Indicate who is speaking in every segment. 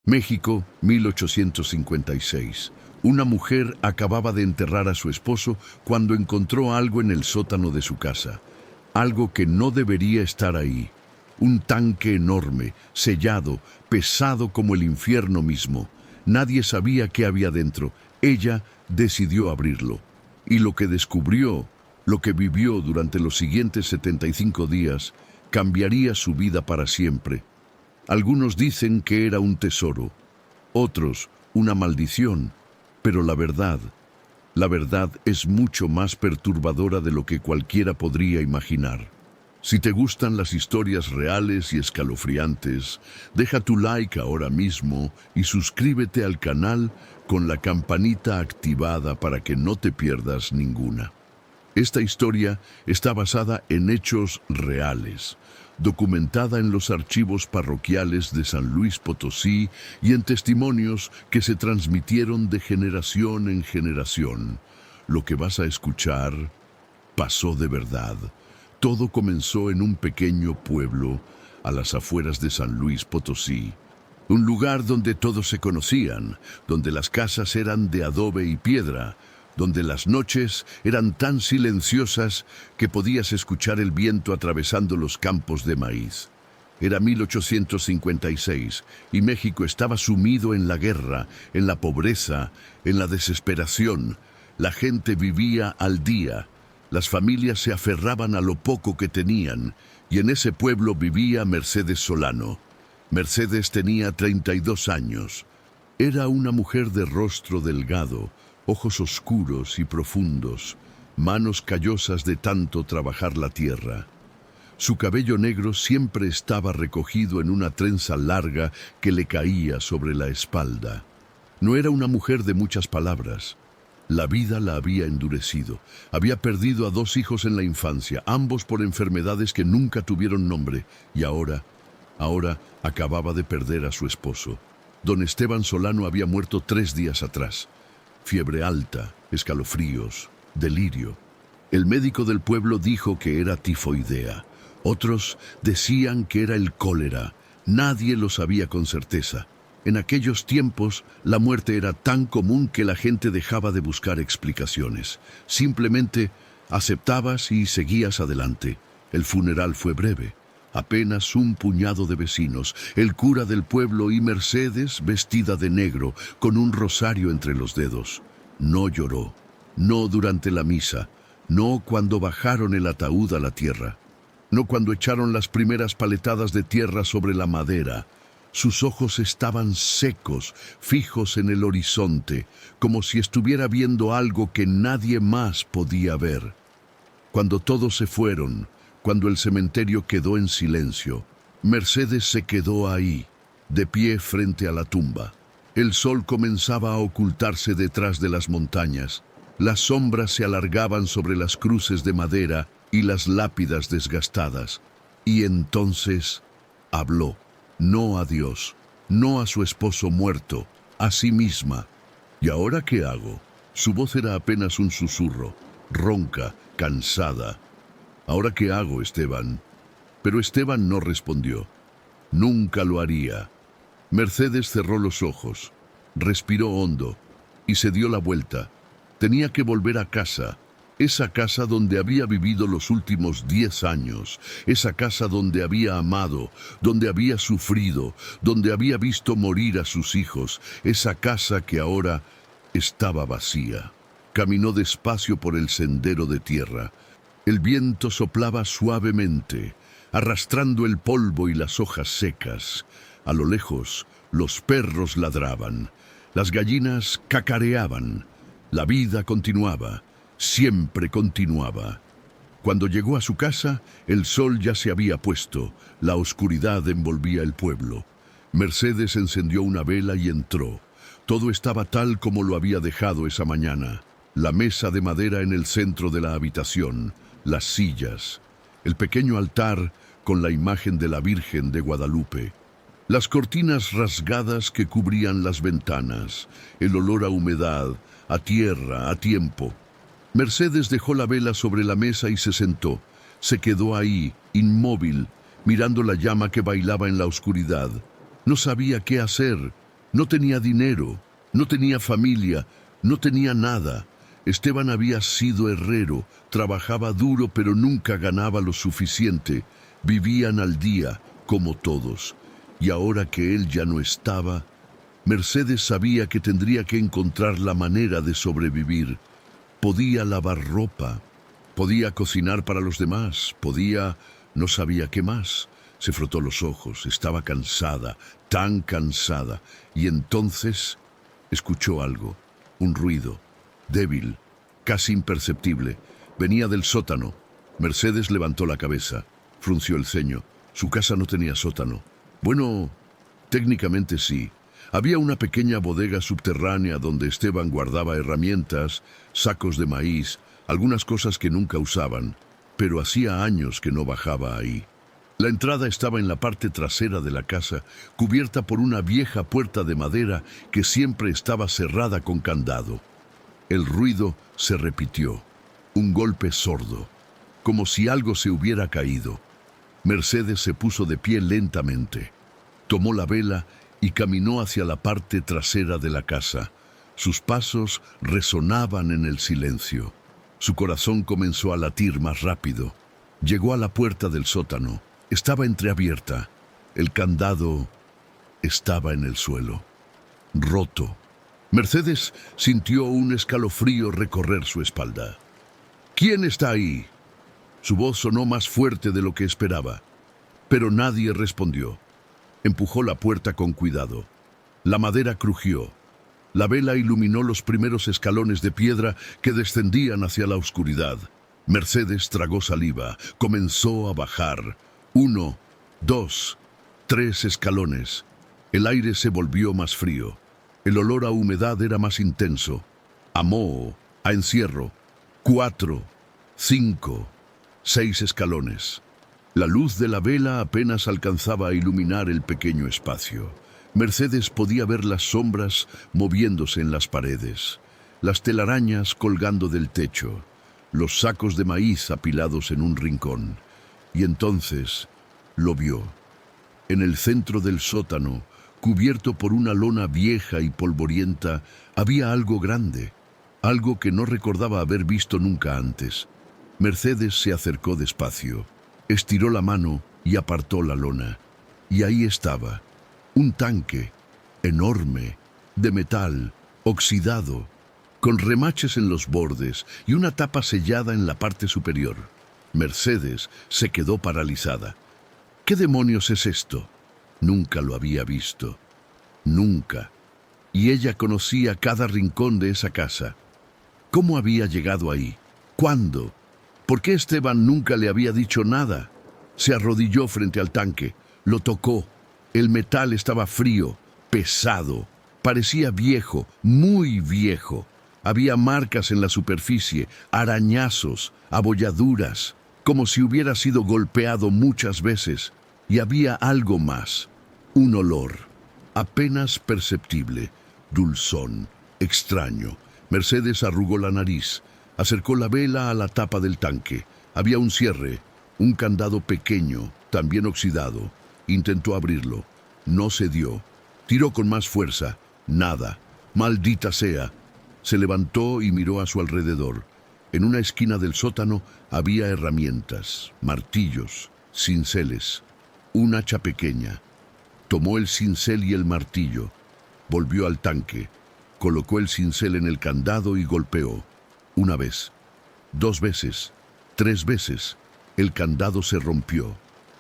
Speaker 1: México, 1856. Una mujer acababa de enterrar a su esposo cuando encontró algo en el sótano de su casa. Algo que no debería estar ahí. Un tanque enorme, sellado, pesado como el infierno mismo. Nadie sabía qué había dentro. Ella decidió abrirlo. Y lo que descubrió, lo que vivió durante los siguientes 75 días, cambiaría su vida para siempre. Algunos dicen que era un tesoro, otros una maldición, pero la verdad es mucho más perturbadora de lo que cualquiera podría imaginar. Si te gustan las historias reales y escalofriantes, deja tu like ahora mismo y suscríbete al canal con la campanita activada para que no te pierdas ninguna. Esta historia está basada en hechos reales, documentada en los archivos parroquiales de San Luis Potosí y en testimonios que se transmitieron de generación en generación. Lo que vas a escuchar pasó de verdad. Todo comenzó en un pequeño pueblo a las afueras de San Luis Potosí. Un lugar donde todos se conocían, donde las casas eran de adobe y piedra, donde las noches eran tan silenciosas que podías escuchar el viento atravesando los campos de maíz. Era 1856 y México estaba sumido en la guerra, en la pobreza, en la desesperación. La gente vivía al día, las familias se aferraban a lo poco que tenían, y en ese pueblo vivía Mercedes Solano. Mercedes tenía 32 años. Era una mujer de rostro delgado, ojos oscuros y profundos, manos callosas de tanto trabajar la tierra. Su cabello negro siempre estaba recogido en una trenza larga que le caía sobre la espalda. No era una mujer de muchas palabras. La vida la había endurecido. Había perdido a 2 hijos en la infancia, ambos por enfermedades que nunca tuvieron nombre, y ahora acababa de perder a su esposo. Don Esteban Solano había muerto 3 días atrás. Fiebre alta, escalofríos, delirio. El médico del pueblo dijo que era tifoidea. Otros decían que era el cólera. Nadie lo sabía con certeza. En aquellos tiempos, la muerte era tan común que la gente dejaba de buscar explicaciones. Simplemente aceptabas y seguías adelante. El funeral fue breve. Apenas un puñado de vecinos, el cura del pueblo y Mercedes vestida de negro, con un rosario entre los dedos. No lloró, no durante la misa, no cuando bajaron el ataúd a la tierra, no cuando echaron las primeras paletadas de tierra sobre la madera. Sus ojos estaban secos, fijos en el horizonte, como si estuviera viendo algo que nadie más podía ver. Cuando todos se fueron, cuando el cementerio quedó en silencio, Mercedes se quedó ahí, de pie frente a la tumba. El sol comenzaba a ocultarse detrás de las montañas. Las sombras se alargaban sobre las cruces de madera y las lápidas desgastadas. Y entonces habló. No a Dios, no a su esposo muerto, a sí misma. ¿Y ahora qué hago? Su voz era apenas un susurro, ronca, cansada. ¿Ahora qué hago, Esteban? Pero Esteban no respondió. Nunca lo haría. Mercedes cerró los ojos, respiró hondo y se dio la vuelta. Tenía que volver a casa. Esa casa donde había vivido los últimos 10 años, esa casa donde había amado, donde había sufrido, donde había visto morir a sus hijos, esa casa que ahora estaba vacía. Caminó despacio por el sendero de tierra. El viento soplaba suavemente, arrastrando el polvo y las hojas secas. A lo lejos, los perros ladraban, las gallinas cacareaban. La vida continuaba. Siempre continuaba. Cuando llegó a su casa, el sol ya se había puesto, la oscuridad envolvía el pueblo. Mercedes encendió una vela y entró. Todo estaba tal como lo había dejado esa mañana. La mesa de madera en el centro de la habitación, las sillas, el pequeño altar con la imagen de la Virgen de Guadalupe, las cortinas rasgadas que cubrían las ventanas, el olor a humedad, a tierra, a tiempo. Mercedes dejó la vela sobre la mesa y se sentó. Se quedó ahí, inmóvil, mirando la llama que bailaba en la oscuridad. No sabía qué hacer. No tenía dinero, no tenía familia, no tenía nada. Esteban había sido herrero, trabajaba duro pero nunca ganaba lo suficiente. Vivían al día, como todos. Y ahora que él ya no estaba, Mercedes sabía que tendría que encontrar la manera de sobrevivir. Podía lavar ropa, podía cocinar para los demás, no sabía qué más. Se frotó los ojos, estaba cansada, tan cansada, y entonces escuchó algo, un ruido, débil, casi imperceptible. Venía del sótano. Mercedes levantó la cabeza, frunció el ceño. Su casa no tenía sótano. Bueno, técnicamente sí. Había una pequeña bodega subterránea donde Esteban guardaba herramientas, sacos de maíz, algunas cosas que nunca usaban, pero hacía años que no bajaba ahí. La entrada estaba en la parte trasera de la casa, cubierta por una vieja puerta de madera que siempre estaba cerrada con candado. El ruido se repitió, un golpe sordo, como si algo se hubiera caído. Mercedes se puso de pie lentamente, tomó la vela y caminó hacia la parte trasera de la casa. Sus pasos resonaban en el silencio. Su corazón comenzó a latir más rápido. Llegó a la puerta del sótano. Estaba entreabierta. El candado estaba en el suelo, roto. Mercedes sintió un escalofrío recorrer su espalda. ¿Quién está ahí? Su voz sonó más fuerte de lo que esperaba, pero nadie respondió. Empujó la puerta con cuidado. La madera crujió. La vela iluminó los primeros escalones de piedra que descendían hacia la oscuridad. Mercedes tragó saliva. Comenzó a bajar. 1, 2, 3 escalones. El aire se volvió más frío. El olor a humedad era más intenso. A moho, a encierro. 4, 5, 6 escalones. La luz de la vela apenas alcanzaba a iluminar el pequeño espacio. Mercedes podía ver las sombras moviéndose en las paredes, las telarañas colgando del techo, los sacos de maíz apilados en un rincón. Y entonces lo vio. En el centro del sótano, cubierto por una lona vieja y polvorienta, había algo grande, algo que no recordaba haber visto nunca antes. Mercedes se acercó despacio. Estiró la mano y apartó la lona. Y ahí estaba, un tanque, enorme, de metal, oxidado, con remaches en los bordes y una tapa sellada en la parte superior. Mercedes se quedó paralizada. ¿Qué demonios es esto? Nunca lo había visto. Nunca. Y ella conocía cada rincón de esa casa. ¿Cómo había llegado ahí? ¿Cuándo? ¿Por qué Esteban nunca le había dicho nada? Se arrodilló frente al tanque, lo tocó. El metal estaba frío, pesado, parecía viejo, muy viejo. Había marcas en la superficie, arañazos, abolladuras, como si hubiera sido golpeado muchas veces. Y había algo más, un olor, apenas perceptible, dulzón, extraño. Mercedes arrugó la nariz. Acercó la vela a la tapa del tanque. Había un cierre, un candado pequeño, también oxidado. Intentó abrirlo. No se dio. Tiró con más fuerza. Nada. Maldita sea. Se levantó y miró a su alrededor. En una esquina del sótano había herramientas, martillos, cinceles, un hacha pequeña. Tomó el cincel y el martillo. Volvió al tanque. Colocó el cincel en el candado y golpeó. Una vez, 2 veces, 3 veces, el candado se rompió.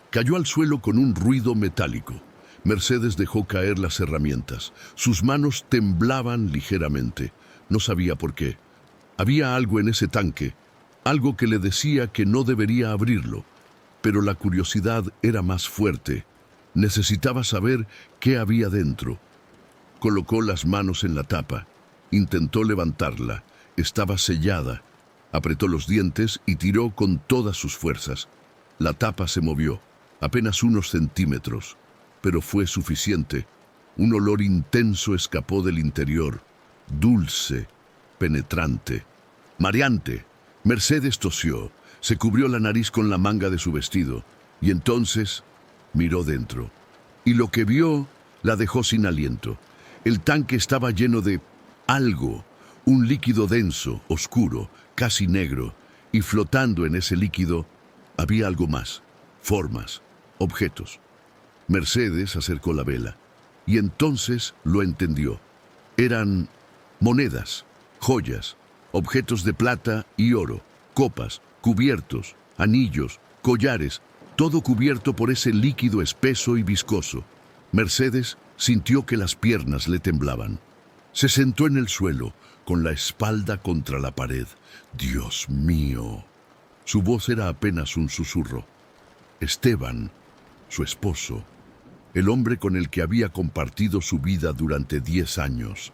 Speaker 1: Cayó al suelo con un ruido metálico. Mercedes dejó caer las herramientas. Sus manos temblaban ligeramente. No sabía por qué. Había algo en ese tanque, algo que le decía que no debería abrirlo. Pero la curiosidad era más fuerte. Necesitaba saber qué había dentro. Colocó las manos en la tapa. Intentó levantarla. Estaba sellada. Apretó los dientes y tiró con todas sus fuerzas. La tapa se movió, apenas unos centímetros, pero fue suficiente. Un olor intenso escapó del interior, dulce, penetrante, mareante. Mercedes tosió, se cubrió la nariz con la manga de su vestido y entonces miró dentro. Y lo que vio la dejó sin aliento. El tanque estaba lleno de algo, un líquido denso, oscuro, casi negro, y flotando en ese líquido había algo más, formas, objetos. Mercedes acercó la vela, y entonces lo entendió. Eran monedas, joyas, objetos de plata y oro, copas, cubiertos, anillos, collares, todo cubierto por ese líquido espeso y viscoso. Mercedes sintió que las piernas le temblaban. Se sentó en el suelo, con la espalda contra la pared. ¡Dios mío! Su voz era apenas un susurro. Esteban, su esposo, el hombre con el que había compartido su vida durante 10 años,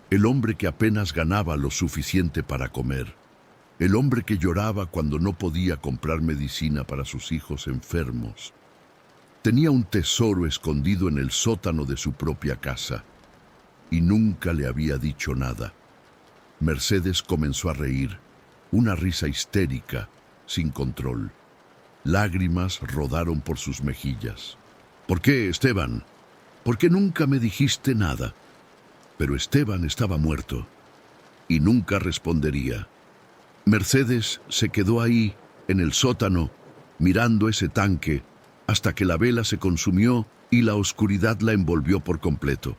Speaker 1: el hombre que apenas ganaba lo suficiente para comer, el hombre que lloraba cuando no podía comprar medicina para sus hijos enfermos, tenía un tesoro escondido en el sótano de su propia casa y nunca le había dicho nada. Mercedes comenzó a reír, una risa histérica, sin control. Lágrimas rodaron por sus mejillas. ¿Por qué, Esteban? ¿Por qué nunca me dijiste nada? Pero Esteban estaba muerto y nunca respondería. Mercedes se quedó ahí, en el sótano, mirando ese tanque, hasta que la vela se consumió y la oscuridad la envolvió por completo.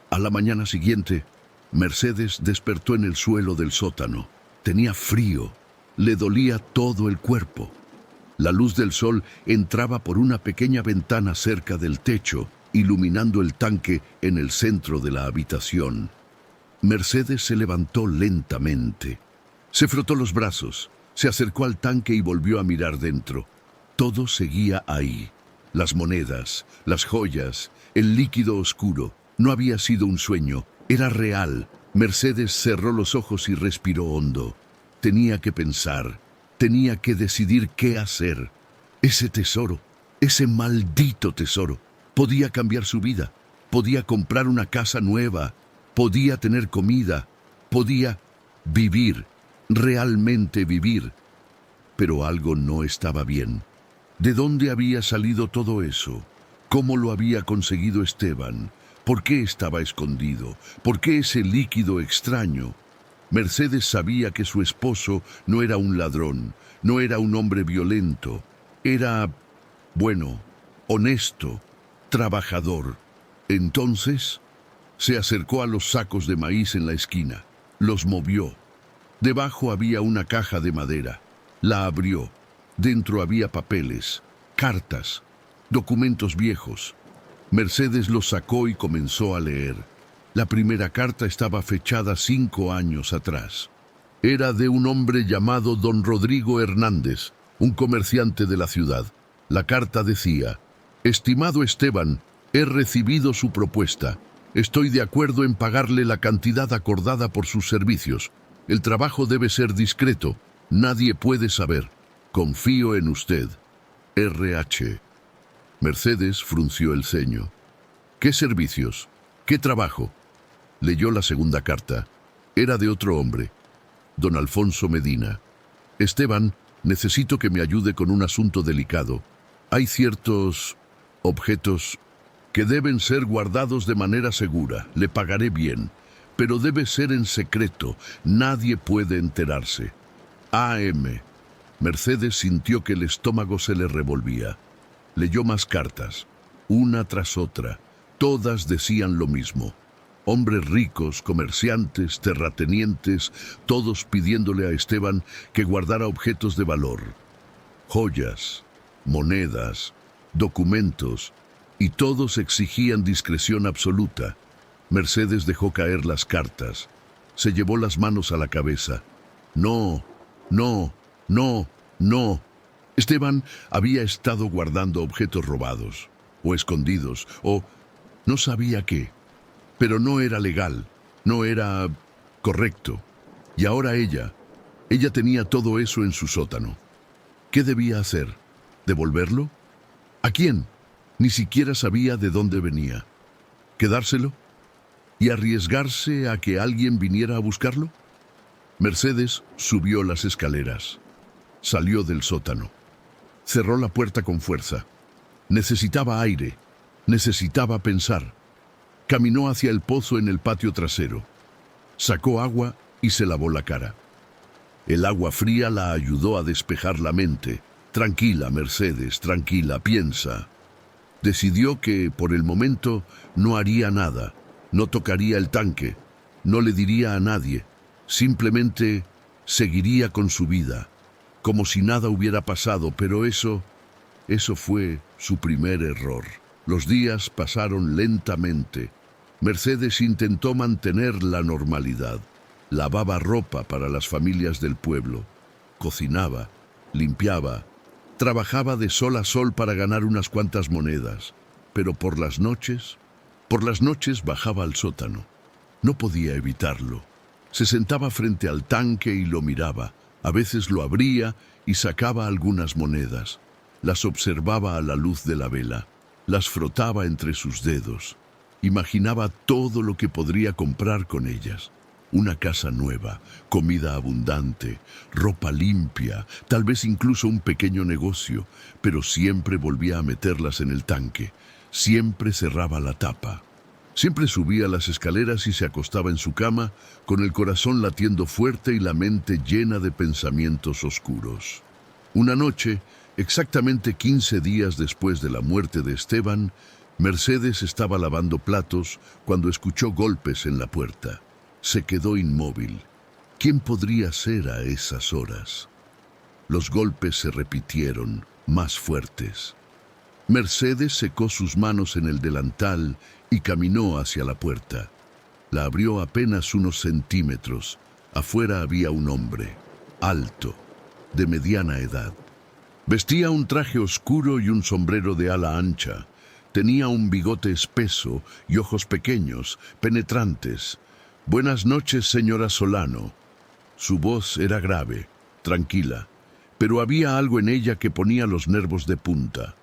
Speaker 1: A la mañana siguiente, Mercedes despertó en el suelo del sótano. Tenía frío, le dolía todo el cuerpo. La luz del sol entraba por una pequeña ventana cerca del techo, iluminando el tanque en el centro de la habitación. Mercedes se levantó lentamente. Se frotó los brazos, se acercó al tanque y volvió a mirar dentro. Todo seguía ahí. Las monedas, las joyas, el líquido oscuro. No había sido un sueño, era real. Mercedes cerró los ojos y respiró hondo. Tenía que pensar, tenía que decidir qué hacer. Ese tesoro, ese maldito tesoro, podía cambiar su vida, podía comprar una casa nueva, podía tener comida, podía vivir, realmente vivir. Pero algo no estaba bien. ¿De dónde había salido todo eso? ¿Cómo lo había conseguido Esteban? ¿Por qué estaba escondido? ¿Por qué ese líquido extraño? Mercedes sabía que su esposo no era un ladrón, no era un hombre violento. Era, bueno, honesto, trabajador. Entonces, se acercó a los sacos de maíz en la esquina. Los movió. Debajo había una caja de madera. La abrió. Dentro había papeles, cartas, documentos viejos. Mercedes los sacó y comenzó a leer. La primera carta estaba fechada 5 años atrás. Era de un hombre llamado Don Rodrigo Hernández, un comerciante de la ciudad. La carta decía: «Estimado Esteban, he recibido su propuesta. Estoy de acuerdo en pagarle la cantidad acordada por sus servicios. El trabajo debe ser discreto. Nadie puede saber. Confío en usted. R.H.». Mercedes frunció el ceño. ¿Qué servicios? ¿Qué trabajo? Leyó la segunda carta. Era de otro hombre, don Alfonso Medina. «Esteban, necesito que me ayude con un asunto delicado. Hay ciertos objetos que deben ser guardados de manera segura. Le pagaré bien, pero debe ser en secreto. Nadie puede enterarse. A.M.». Mercedes sintió que el estómago se le revolvía. Leyó más cartas, una tras otra. Todas decían lo mismo. Hombres ricos, comerciantes, terratenientes, todos pidiéndole a Esteban que guardara objetos de valor. Joyas, monedas, documentos, y todos exigían discreción absoluta. Mercedes dejó caer las cartas. Se llevó las manos a la cabeza. No, no, no, no. Esteban había estado guardando objetos robados, o escondidos, o no sabía qué. Pero no era legal, no era correcto. Y ahora ella tenía todo eso en su sótano. ¿Qué debía hacer? ¿Devolverlo? ¿A quién? Ni siquiera sabía de dónde venía. ¿Quedárselo? ¿Y arriesgarse a que alguien viniera a buscarlo? Mercedes subió las escaleras. Salió del sótano. Cerró la puerta con fuerza. Necesitaba aire. Necesitaba pensar. Caminó hacia el pozo en el patio trasero. Sacó agua y se lavó la cara. El agua fría la ayudó a despejar la mente. Tranquila, Mercedes, tranquila, piensa. Decidió que, por el momento, no haría nada, no tocaría el tanque, no le diría a nadie, simplemente seguiría con su vida, como si nada hubiera pasado, pero eso fue su primer error. Los días pasaron lentamente. Mercedes intentó mantener la normalidad. Lavaba ropa para las familias del pueblo, cocinaba, limpiaba, trabajaba de sol a sol para ganar unas cuantas monedas, pero por las noches bajaba al sótano. No podía evitarlo. Se sentaba frente al tanque y lo miraba. A veces lo abría y sacaba algunas monedas. Las observaba a la luz de la vela. Las frotaba entre sus dedos. Imaginaba todo lo que podría comprar con ellas. Una casa nueva, comida abundante, ropa limpia, tal vez incluso un pequeño negocio, pero siempre volvía a meterlas en el tanque. Siempre cerraba la tapa. Siempre subía las escaleras y se acostaba en su cama, con el corazón latiendo fuerte y la mente llena de pensamientos oscuros. Una noche, exactamente 15 días después de la muerte de Esteban, Mercedes estaba lavando platos cuando escuchó golpes en la puerta. Se quedó inmóvil. ¿Quién podría ser a esas horas? Los golpes se repitieron, más fuertes. Mercedes secó sus manos en el delantal y caminó hacia la puerta. La abrió apenas unos centímetros. Afuera había un hombre, alto, de mediana edad. Vestía un traje oscuro y un sombrero de ala ancha. Tenía un bigote espeso y ojos pequeños, penetrantes. «Buenas noches, señora Solano». Su voz era grave, tranquila, pero había algo en ella que ponía los nervios de punta.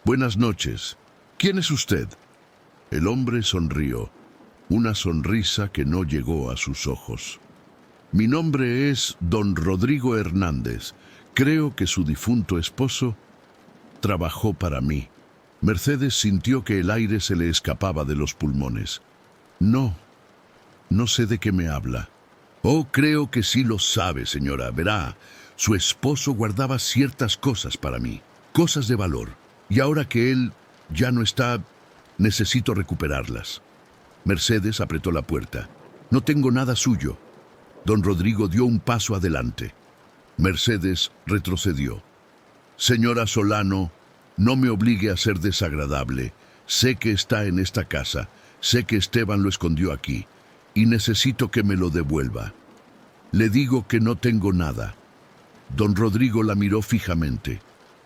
Speaker 1: «Buenas noches. ¿Quién es usted?» El hombre sonrió, una sonrisa que no llegó a sus ojos. «Mi nombre es don Rodrigo Hernández. Creo que su difunto esposo trabajó para mí». Mercedes sintió que el aire se le escapaba de los pulmones. No sé de qué me habla». «Oh, creo que sí lo sabe, señora. Verá, su esposo guardaba ciertas cosas para mí, cosas de valor, y ahora que él ya no está, necesito recuperarlas». Mercedes apretó la puerta. «No tengo nada suyo». Don Rodrigo dio un paso adelante. Mercedes retrocedió. «Señora Solano, no me obligue a ser desagradable. Sé que está en esta casa, sé que Esteban lo escondió aquí, y necesito que me lo devuelva. Le digo que no tengo nada». Don Rodrigo la miró fijamente.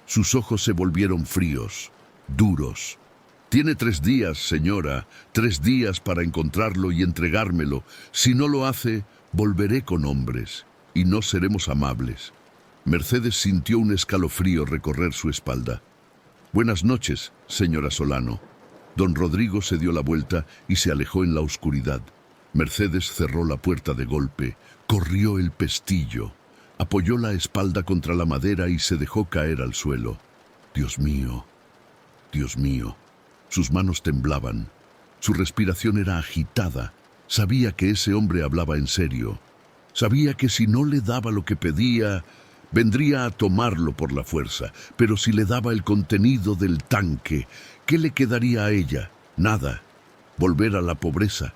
Speaker 1: Sus ojos se volvieron fríos, duros. «Tiene 3 días, señora, 3 días para encontrarlo y entregármelo. Si no lo hace, volveré con hombres, y no seremos amables». Mercedes sintió un escalofrío recorrer su espalda. «Buenas noches, señora Solano». Don Rodrigo se dio la vuelta y se alejó en la oscuridad. Mercedes cerró la puerta de golpe, corrió el pestillo, apoyó la espalda contra la madera y se dejó caer al suelo. Dios mío, Dios mío. Sus manos temblaban, su respiración era agitada. Sabía que ese hombre hablaba en serio. Sabía que si no le daba lo que pedía, vendría a tomarlo por la fuerza. Pero si le daba el contenido del tanque, ¿qué le quedaría a ella? Nada. ¿Volver a la pobreza?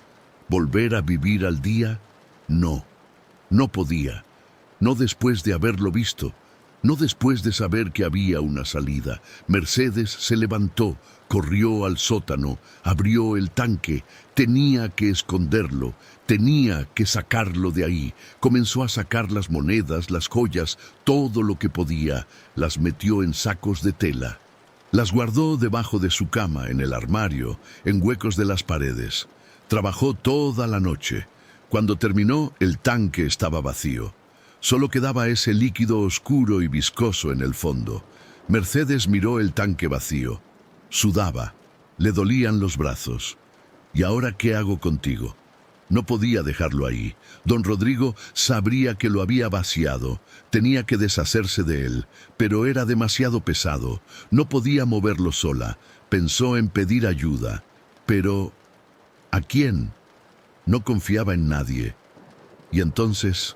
Speaker 1: ¿Volver a vivir al día? No, no podía. No después de haberlo visto. No después de saber que había una salida. Mercedes se levantó, corrió al sótano, abrió el tanque. Tenía que esconderlo, tenía que sacarlo de ahí. Comenzó a sacar las monedas, las joyas, todo lo que podía. Las metió en sacos de tela. Las guardó debajo de su cama, en el armario, en huecos de las paredes. Trabajó toda la noche. Cuando terminó, el tanque estaba vacío. Solo quedaba ese líquido oscuro y viscoso en el fondo. Mercedes miró el tanque vacío. Sudaba. Le dolían los brazos. ¿Y ahora qué hago contigo? No podía dejarlo ahí. Don Rodrigo sabría que lo había vaciado. Tenía que deshacerse de él, pero era demasiado pesado. No podía moverlo sola. Pensó en pedir ayuda, pero ¿A quién? No confiaba en nadie. Y entonces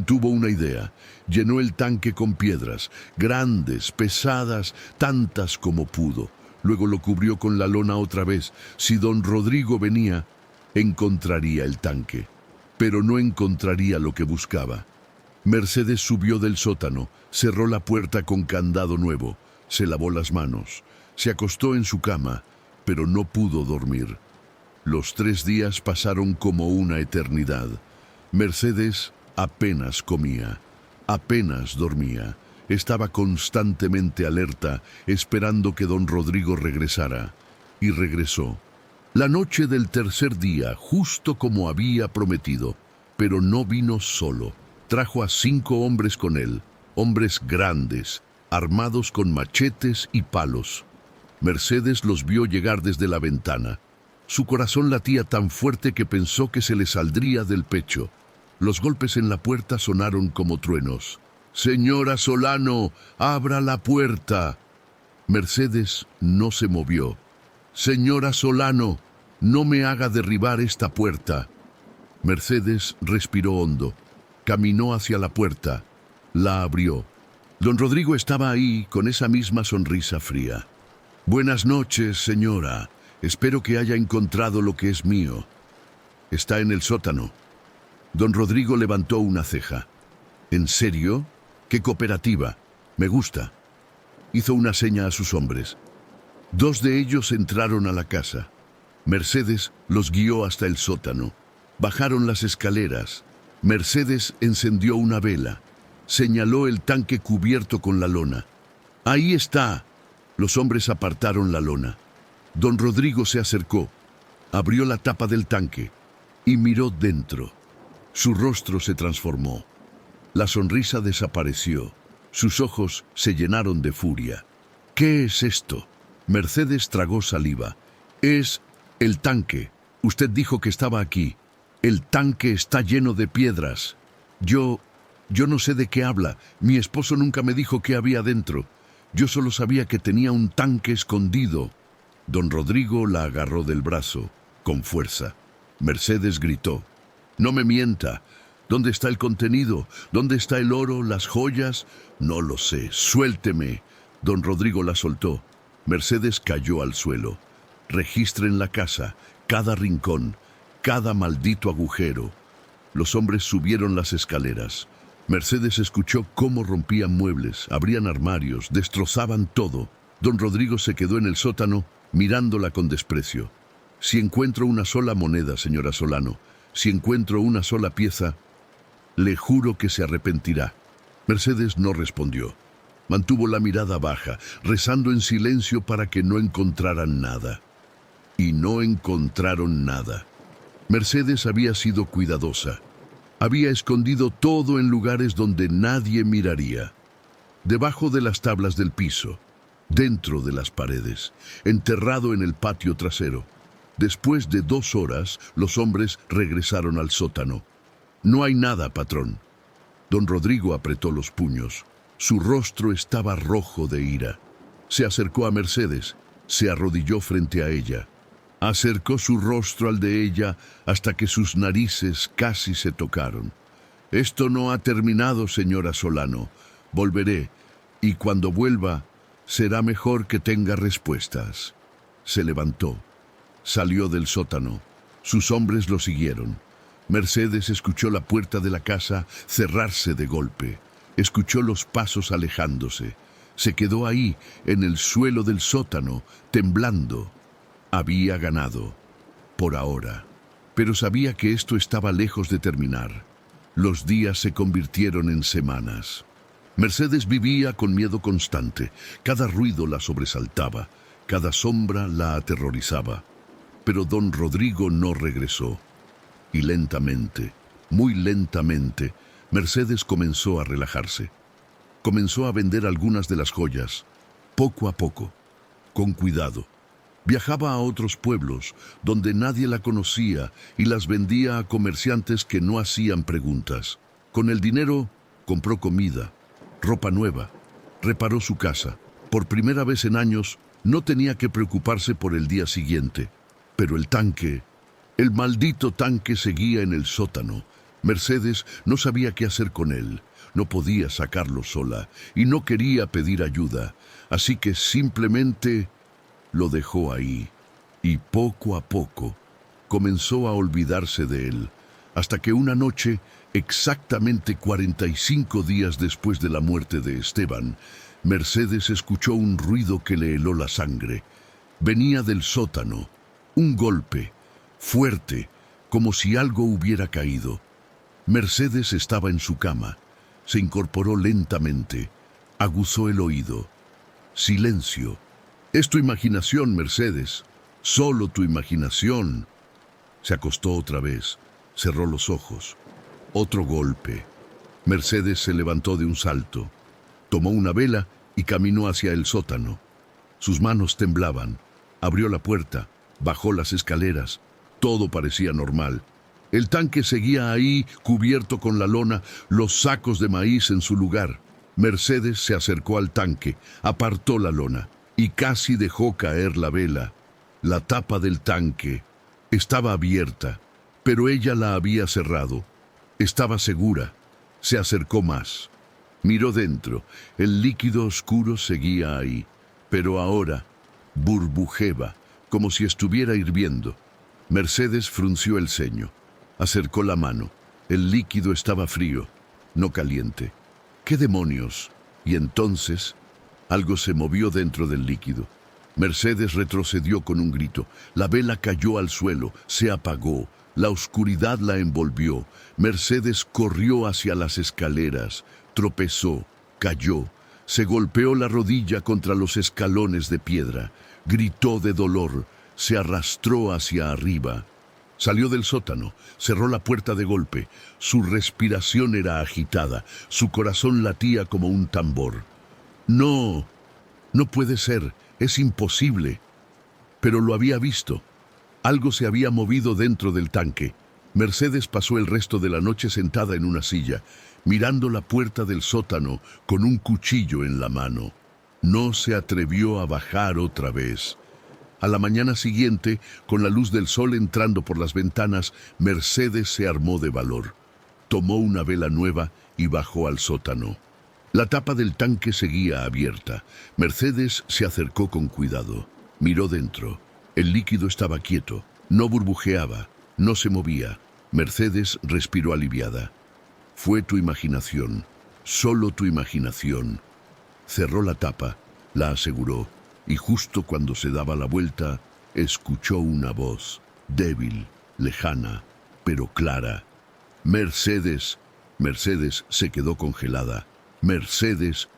Speaker 1: tuvo una idea. Llenó el tanque con piedras, grandes, pesadas, tantas como pudo. Luego lo cubrió con la lona otra vez. Si don Rodrigo venía, encontraría el tanque, pero no encontraría lo que buscaba. Mercedes subió del sótano, cerró la puerta con candado nuevo, se lavó las manos, se acostó en su cama, pero no pudo dormir. Los 3 días pasaron como una eternidad. Mercedes apenas comía, apenas dormía. Estaba constantemente alerta, esperando que don Rodrigo regresara. Y regresó. La noche del tercer día, justo como había prometido, pero no vino solo. Trajo a 5 hombres con él, hombres grandes, armados con machetes y palos. Mercedes los vio llegar desde la ventana. Su corazón latía tan fuerte que pensó que se le saldría del pecho. Los golpes en la puerta sonaron como truenos. «Señora Solano, abra la puerta». Mercedes no se movió. «Señora Solano, no me haga derribar esta puerta». Mercedes respiró hondo. Caminó hacia la puerta. La abrió. Don Rodrigo estaba ahí con esa misma sonrisa fría. «Buenas noches, señora. Espero que haya encontrado lo que es mío. Está en el sótano». Don Rodrigo levantó una ceja. «¿En serio? ¡Qué cooperativa! Me gusta». Hizo una seña a sus hombres. 2 de ellos entraron a la casa. Mercedes los guió hasta el sótano. Bajaron las escaleras. Mercedes encendió una vela. Señaló el tanque cubierto con la lona. «Ahí está». Los hombres apartaron la lona. Don Rodrigo se acercó, abrió la tapa del tanque y miró dentro. Su rostro se transformó. La sonrisa desapareció. Sus ojos se llenaron de furia. «¿Qué es esto?». Mercedes tragó saliva. «Es el tanque. Usted dijo que estaba aquí. El tanque está lleno de piedras. Yo no sé de qué habla. Mi esposo nunca me dijo qué había dentro. Yo solo sabía que tenía un tanque escondido». Don Rodrigo la agarró del brazo, con fuerza. Mercedes gritó: «No me mienta. ¿Dónde está el contenido? ¿Dónde está el oro, las joyas? No lo sé. Suélteme». Don Rodrigo la soltó. Mercedes cayó al suelo. Registren la casa, cada rincón, cada maldito agujero. Los hombres subieron las escaleras. Mercedes escuchó cómo rompían muebles, abrían armarios, destrozaban todo. Don Rodrigo se quedó en el sótano, mirándola con desprecio. «Si encuentro una sola moneda, señora Solano, si encuentro una sola pieza, le juro que se arrepentirá». Mercedes no respondió. Mantuvo la mirada baja, rezando en silencio para que no encontraran nada. Y no encontraron nada. Mercedes había sido cuidadosa. Había escondido todo en lugares donde nadie miraría. Debajo de las tablas del piso, dentro de las paredes, enterrado en el patio trasero. Después de 2 horas, los hombres regresaron al sótano. «No hay nada, patrón». Don Rodrigo apretó los puños. Su rostro estaba rojo de ira. Se acercó a Mercedes, se arrodilló frente a ella. Acercó su rostro al de ella hasta que sus narices casi se tocaron. «Esto no ha terminado, señora Solano. Volveré, y cuando vuelva, será mejor que tenga respuestas». Se levantó. Salió del sótano. Sus hombres lo siguieron. Mercedes escuchó la puerta de la casa cerrarse de golpe. Escuchó los pasos alejándose. Se quedó ahí, en el suelo del sótano, temblando. Había ganado, por ahora. Pero sabía que esto estaba lejos de terminar. Los días se convirtieron en semanas. Mercedes vivía con miedo constante. Cada ruido la sobresaltaba. Cada sombra la aterrorizaba. Pero don Rodrigo no regresó. Y lentamente, muy lentamente, Mercedes comenzó a relajarse. Comenzó a vender algunas de las joyas, poco a poco, con cuidado. Viajaba a otros pueblos donde nadie la conocía y las vendía a comerciantes que no hacían preguntas. Con el dinero compró comida, ropa nueva, reparó su casa. Por primera vez en años no tenía que preocuparse por el día siguiente. Pero el tanque El maldito tanque seguía en el sótano. Mercedes no sabía qué hacer con él. No podía sacarlo sola y no quería pedir ayuda, así que simplemente lo dejó ahí. Y poco a poco comenzó a olvidarse de él, hasta que una noche, exactamente 45 días después de la muerte de Esteban, Mercedes escuchó un ruido que le heló la sangre. Venía del sótano, un golpe, fuerte, como si algo hubiera caído. Mercedes estaba en su cama. Se incorporó lentamente, aguzó el oído. Silencio. Es tu imaginación, Mercedes. Solo tu imaginación. Se acostó otra vez, cerró los ojos. Otro golpe. Mercedes se levantó de un salto, tomó una vela y caminó hacia el sótano. Sus manos temblaban. Abrió la puerta, bajó las escaleras. Todo parecía normal. El tanque seguía ahí, cubierto con la lona, los sacos de maíz en su lugar. Mercedes se acercó al tanque, apartó la lona y casi dejó caer la vela. La tapa del tanque estaba abierta, pero ella la había cerrado. Estaba segura. Se acercó más. Miró dentro. El líquido oscuro seguía ahí, pero ahora burbujeaba, como si estuviera hirviendo. Mercedes frunció el ceño. Acercó la mano. El líquido estaba frío, no caliente. ¿Qué demonios? Y entonces algo se movió dentro del líquido. Mercedes retrocedió con un grito. La vela cayó al suelo, se apagó. La oscuridad la envolvió. Mercedes corrió hacia las escaleras, tropezó, cayó, se golpeó la rodilla contra los escalones de piedra, gritó de dolor, se arrastró hacia arriba. Salió del sótano, cerró la puerta de golpe. Su respiración era agitada, su corazón latía como un tambor. No, no puede ser, es imposible. Pero lo había visto. Algo se había movido dentro del tanque. Mercedes pasó el resto de la noche sentada en una silla, mirando la puerta del sótano con un cuchillo en la mano. No se atrevió a bajar otra vez. A la mañana siguiente, con la luz del sol entrando por las ventanas, Mercedes se armó de valor. Tomó una vela nueva y bajó al sótano. La tapa del tanque seguía abierta. Mercedes se acercó con cuidado. Miró dentro. El líquido estaba quieto. No burbujeaba. No se movía. Mercedes respiró aliviada. Fue tu imaginación. Solo tu imaginación. Cerró la tapa, la aseguró. Y justo cuando se daba la vuelta, escuchó una voz, débil, lejana, pero clara. Mercedes. Mercedes se quedó congelada. Mercedes.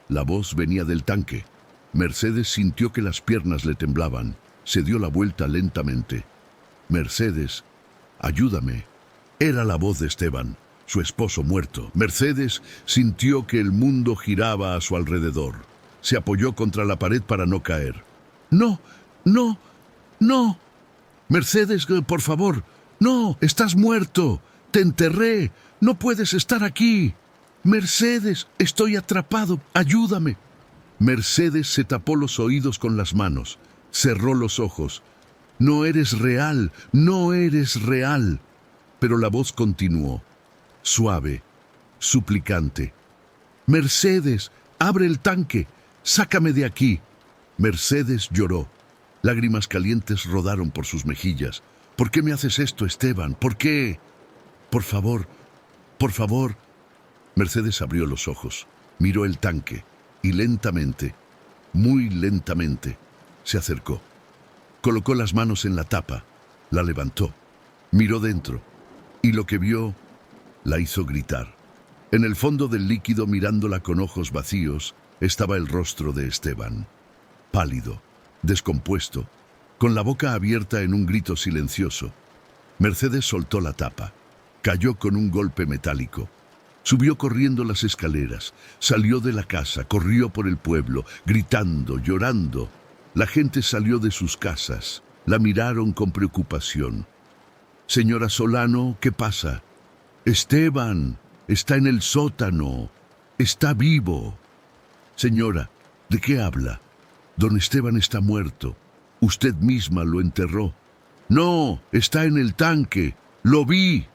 Speaker 1: La voz venía del tanque. Mercedes sintió que las piernas le temblaban. Se dio la vuelta lentamente. Mercedes, ayúdame. Era la voz de Esteban, su esposo muerto. Mercedes sintió que el mundo giraba a su alrededor. Se apoyó contra la pared para no caer. No, no, no. Mercedes, por favor. No, estás muerto. Te enterré. No puedes estar aquí. Mercedes, estoy atrapado. Ayúdame. Mercedes se tapó los oídos con las manos. Cerró los ojos. No eres real. No eres real. Pero la voz continuó. Suave, suplicante. Mercedes, abre el tanque. ¡Sácame de aquí! Mercedes lloró. Lágrimas calientes rodaron por sus mejillas. ¿Por qué me haces esto, Esteban? ¿Por qué? Por favor, por favor. Mercedes abrió los ojos, miró el tanque y lentamente, muy lentamente, se acercó. Colocó las manos en la tapa, la levantó, miró dentro y lo que vio la hizo gritar. En el fondo del líquido, mirándola con ojos vacíos, estaba el rostro de Esteban, pálido, descompuesto, con la boca abierta en un grito silencioso. Mercedes soltó la tapa, cayó con un golpe metálico. Subió corriendo las escaleras, salió de la casa, corrió por el pueblo, gritando, llorando. La gente salió de sus casas, la miraron con preocupación. Señora Solano, ¿qué pasa? Esteban, está en el sótano, está vivo. Señora, ¿de qué habla? Don Esteban está muerto. Usted misma lo enterró. No, está en el tanque. Lo vi.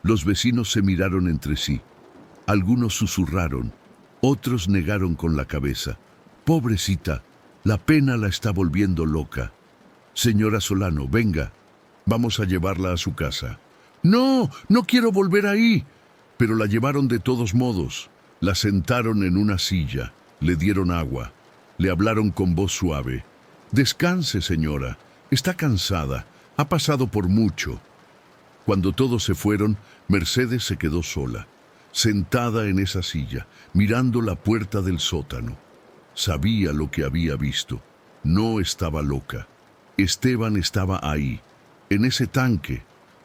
Speaker 1: Los vecinos se miraron entre sí. Algunos susurraron, otros negaron con la cabeza. Pobrecita, la pena la está volviendo loca. Señora Solano, venga, vamos a llevarla a su casa. No, no quiero volver ahí. Pero la llevaron de todos modos. La sentaron en una silla, le dieron agua, le hablaron con voz suave. Descanse, señora, está cansada, ha pasado por mucho. Cuando todos se fueron, Mercedes se quedó sola, sentada en esa silla, mirando la puerta del sótano. Sabía lo que había visto. No estaba loca. Esteban estaba ahí, en ese tanque.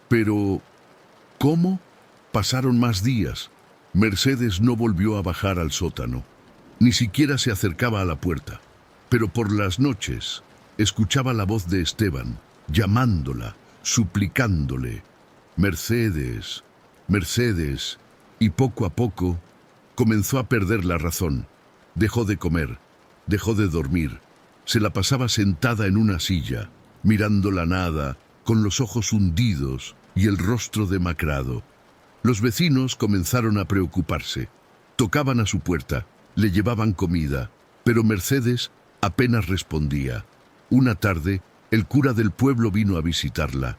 Speaker 1: Pero, ¿cómo? Pasaron más días. Mercedes no volvió a bajar al sótano. Ni siquiera se acercaba a la puerta. Pero por las noches, escuchaba la voz de Esteban, llamándola, suplicándole. Mercedes, Mercedes. Y poco a poco, comenzó a perder la razón. Dejó de comer, dejó de dormir. Se la pasaba sentada en una silla, mirando la nada, con los ojos hundidos y el rostro demacrado. Los vecinos comenzaron a preocuparse. Tocaban a su puerta, le llevaban comida, pero Mercedes apenas respondía. Una tarde, el cura del pueblo vino a visitarla.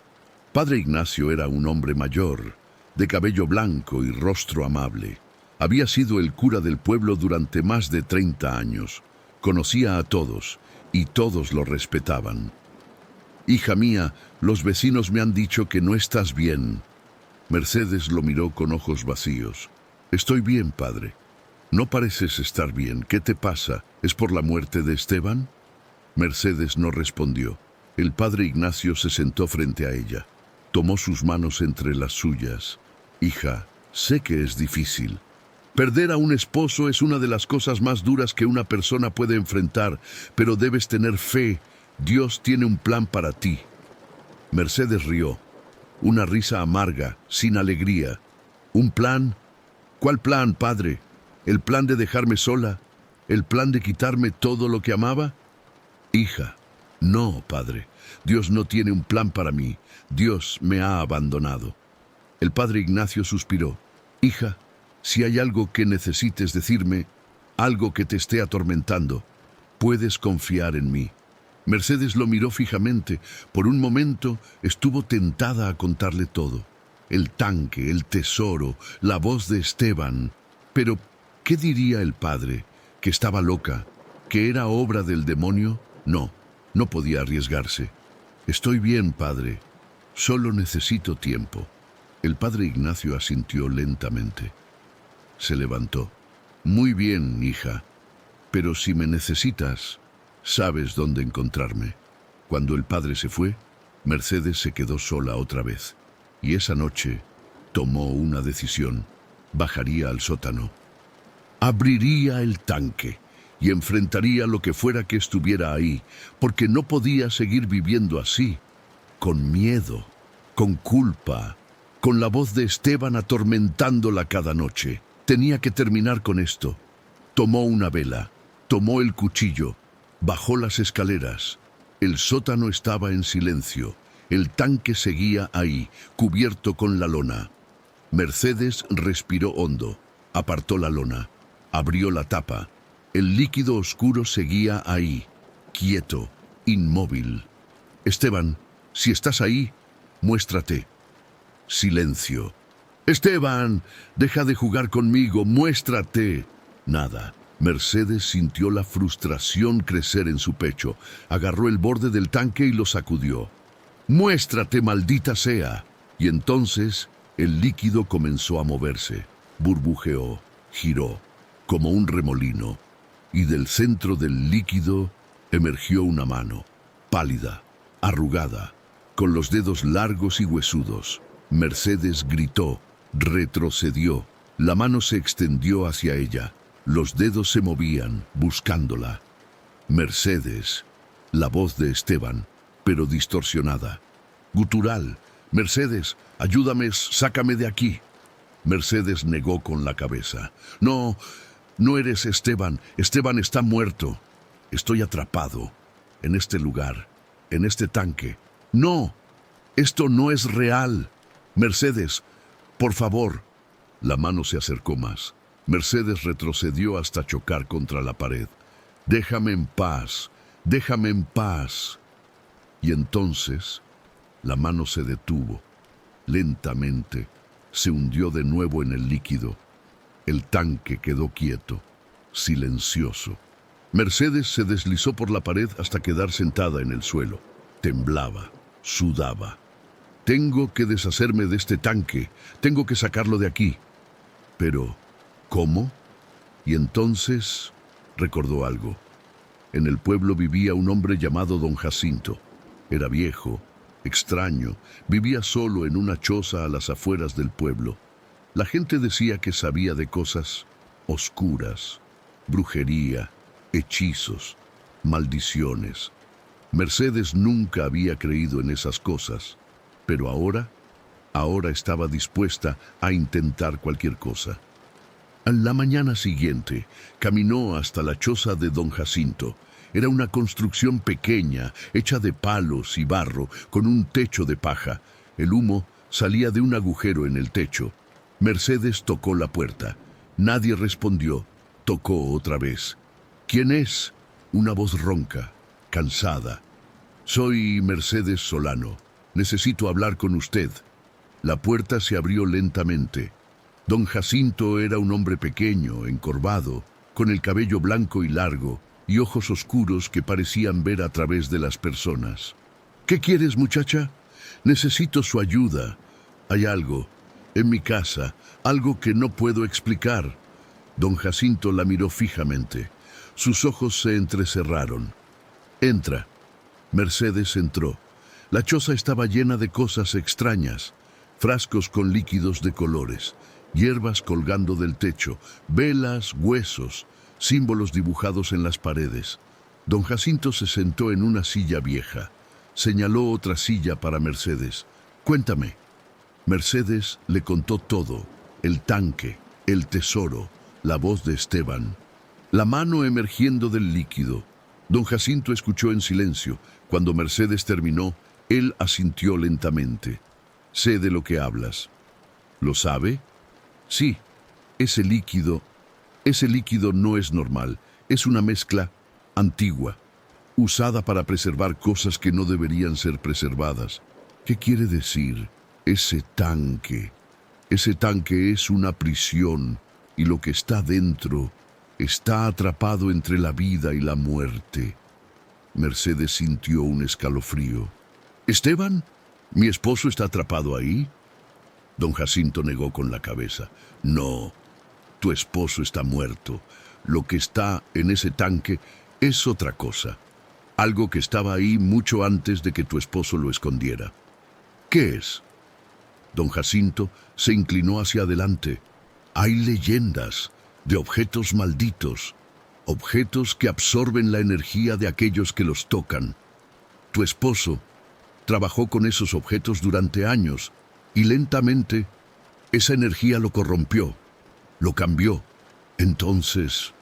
Speaker 1: Padre Ignacio era un hombre mayor, de cabello blanco y rostro amable. Había sido el cura del pueblo durante más de 30 años. Conocía a todos, y todos lo respetaban. Hija mía, los vecinos me han dicho que no estás bien. Mercedes lo miró con ojos vacíos. Estoy bien, padre. No pareces estar bien. ¿Qué te pasa? ¿Es por la muerte de Esteban? Mercedes no respondió. El padre Ignacio se sentó frente a ella. Tomó sus manos entre las suyas. Hija, sé que es difícil. Perder a un esposo es una de las cosas más duras que una persona puede enfrentar, pero debes tener fe. Dios tiene un plan para ti. Mercedes rió. Una risa amarga, sin alegría. ¿Un plan? ¿Cuál plan, padre? ¿El plan de dejarme sola? ¿El plan de quitarme todo lo que amaba? Hija, no, padre. Dios no tiene un plan para mí. Dios me ha abandonado. El padre Ignacio suspiró. Hija, si hay algo que necesites decirme, algo que te esté atormentando, puedes confiar en mí. Mercedes lo miró fijamente. Por un momento estuvo tentada a contarle todo. El tanque, el tesoro, la voz de Esteban. Pero, ¿qué diría el padre? ¿Que estaba loca? ¿Que era obra del demonio? No, no podía arriesgarse. Estoy bien, padre. Solo necesito tiempo. El padre Ignacio asintió lentamente. Se levantó. Muy bien, hija. Pero si me necesitas, sabes dónde encontrarme. Cuando el padre se fue, Mercedes se quedó sola otra vez. Y esa noche tomó una decisión. Bajaría al sótano. Abriría el tanque y enfrentaría lo que fuera que estuviera ahí, porque no podía seguir viviendo así, con miedo, con culpa, con la voz de Esteban atormentándola cada noche. Tenía que terminar con esto. Tomó una vela, tomó el cuchillo, bajó las escaleras. El sótano estaba en silencio. El tanque seguía ahí, cubierto con la lona. Mercedes respiró hondo, apartó la lona, abrió la tapa. El líquido oscuro seguía ahí, quieto, inmóvil. Esteban, si estás ahí, muéstrate. Silencio. Esteban, deja de jugar conmigo, muéstrate. Nada. Mercedes sintió la frustración crecer en su pecho. Agarró el borde del tanque y lo sacudió. Muéstrate, maldita sea. Y entonces el líquido comenzó a moverse. Burbujeó, giró, como un remolino. Y del centro del líquido emergió una mano, pálida, arrugada, con los dedos largos y huesudos. Mercedes gritó, retrocedió. La mano se extendió hacia ella. Los dedos se movían, buscándola. Mercedes, la voz de Esteban, pero distorsionada. Gutural, Mercedes, ayúdame, sácame de aquí. Mercedes negó con la cabeza. No, no eres Esteban. Esteban está muerto. Estoy atrapado, en este lugar, en este tanque. No, Esto no es real. Mercedes, por favor. La mano se acercó más. Mercedes retrocedió hasta chocar contra la pared. Déjame en paz, déjame en paz. Y entonces la mano se detuvo. Lentamente se hundió de nuevo en el líquido. El tanque quedó quieto, silencioso. Mercedes se deslizó por la pared hasta quedar sentada en el suelo. Temblaba, sudaba. Tengo que deshacerme de este tanque, tengo que sacarlo de aquí. Pero, ¿cómo? Y entonces recordó algo. En el pueblo vivía un hombre llamado Don Jacinto. Era viejo, extraño, vivía solo en una choza a las afueras del pueblo. La gente decía que sabía de cosas oscuras, brujería, hechizos, maldiciones. Mercedes nunca había creído en esas cosas, pero ahora estaba dispuesta a intentar cualquier cosa. A la mañana siguiente, caminó hasta la choza de Don Jacinto. Era una construcción pequeña, hecha de palos y barro, con un techo de paja. El humo salía de un agujero en el techo. Mercedes tocó la puerta. Nadie respondió. Tocó otra vez. ¿Quién es? Una voz ronca, cansada. Soy Mercedes Solano. Necesito hablar con usted. La puerta se abrió lentamente. Don Jacinto era un hombre pequeño, encorvado, con el cabello blanco y largo, y ojos oscuros que parecían ver a través de las personas. ¿Qué quieres, muchacha? Necesito su ayuda. Hay algo en mi casa, algo que no puedo explicar. Don Jacinto la miró fijamente. Sus ojos se entrecerraron. Entra. Mercedes entró. La choza estaba llena de cosas extrañas. Frascos con líquidos de colores, hierbas colgando del techo, velas, huesos, símbolos dibujados en las paredes. Don Jacinto se sentó en una silla vieja. Señaló otra silla para Mercedes. Cuéntame. Mercedes le contó todo: el tanque, el tesoro, la voz de Esteban, la mano emergiendo del líquido. Don Jacinto escuchó en silencio. Cuando Mercedes terminó, él asintió lentamente. Sé de lo que hablas. ¿Lo sabe? Sí, ese líquido no es normal. Es una mezcla antigua, usada para preservar cosas que no deberían ser preservadas. ¿Qué quiere decir? Ese tanque es una prisión, y lo que está dentro está atrapado entre la vida y la muerte. Mercedes sintió un escalofrío. ¿Esteban? ¿Mi esposo está atrapado ahí? Don Jacinto negó con la cabeza. No, tu esposo está muerto. Lo que está en ese tanque es otra cosa. Algo que estaba ahí mucho antes de que tu esposo lo escondiera. ¿Qué es? Don Jacinto se inclinó hacia adelante. Hay leyendas de objetos malditos, objetos que absorben la energía de aquellos que los tocan. Tu esposo trabajó con esos objetos durante años y lentamente esa energía lo corrompió, lo cambió. Entonces,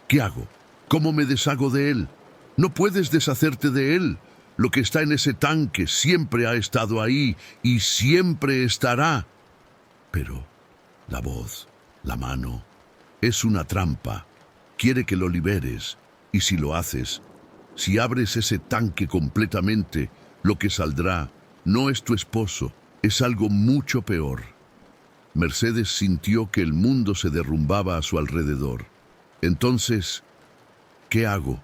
Speaker 1: ¿qué hago? ¿Cómo me deshago de él? No puedes deshacerte de él. Lo que está en ese tanque siempre ha estado ahí y siempre estará. Pero la voz, la mano, es una trampa. Quiere que lo liberes. Y si lo haces, si abres ese tanque completamente, lo que saldrá no es tu esposo, es algo mucho peor. Mercedes sintió que el mundo se derrumbaba a su alrededor. Entonces, ¿qué hago?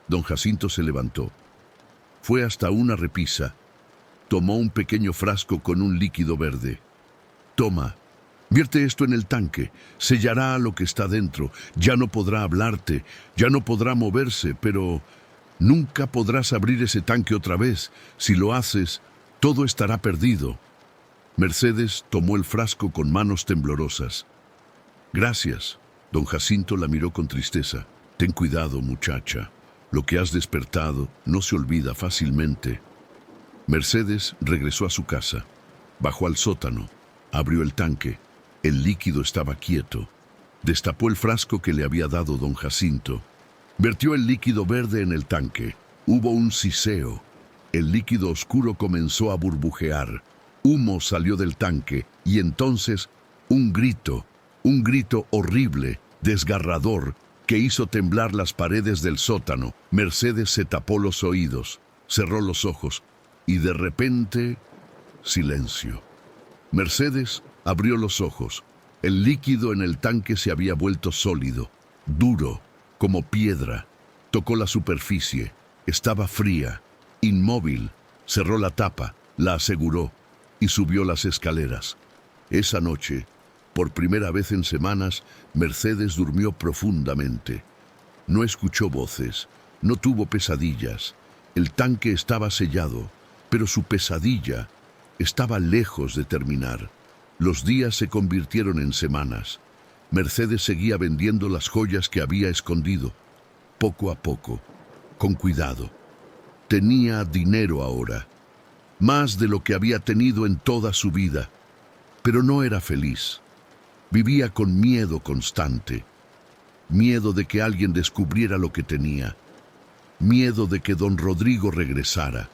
Speaker 1: Don Jacinto se levantó. Fue hasta una repisa. Tomó un pequeño frasco con un líquido verde. Toma, vierte esto en el tanque. Sellará lo que está dentro. Ya no podrá hablarte, ya no podrá moverse, pero nunca podrás abrir ese tanque otra vez. Si lo haces, todo estará perdido. Mercedes tomó el frasco con manos temblorosas. Gracias. Don Jacinto la miró con tristeza. Ten cuidado, muchacha. Lo que has despertado no se olvida fácilmente. Mercedes regresó a su casa. Bajó al sótano. Abrió el tanque. El líquido estaba quieto. Destapó el frasco que le había dado don Jacinto. Vertió el líquido verde en el tanque. Hubo un siseo. El líquido oscuro comenzó a burbujear. Humo salió del tanque y entonces un grito horrible, desgarrador, que hizo temblar las paredes del sótano. Mercedes se tapó los oídos, cerró los ojos y de repente, silencio. Mercedes abrió los ojos. El líquido en el tanque se había vuelto sólido, duro, como piedra. Tocó la superficie. Estaba fría, inmóvil. Cerró la tapa, la aseguró y subió las escaleras. Esa noche, por primera vez en semanas, Mercedes durmió profundamente. No escuchó voces, no tuvo pesadillas. El tanque estaba sellado, pero su pesadilla estaba lejos de terminar. Los días se convirtieron en semanas. Mercedes seguía vendiendo las joyas que había escondido, poco a poco, con cuidado. Tenía dinero ahora, más de lo que había tenido en toda su vida, pero no era feliz. Vivía con miedo constante, miedo de que alguien descubriera lo que tenía, miedo de que don Rodrigo regresara,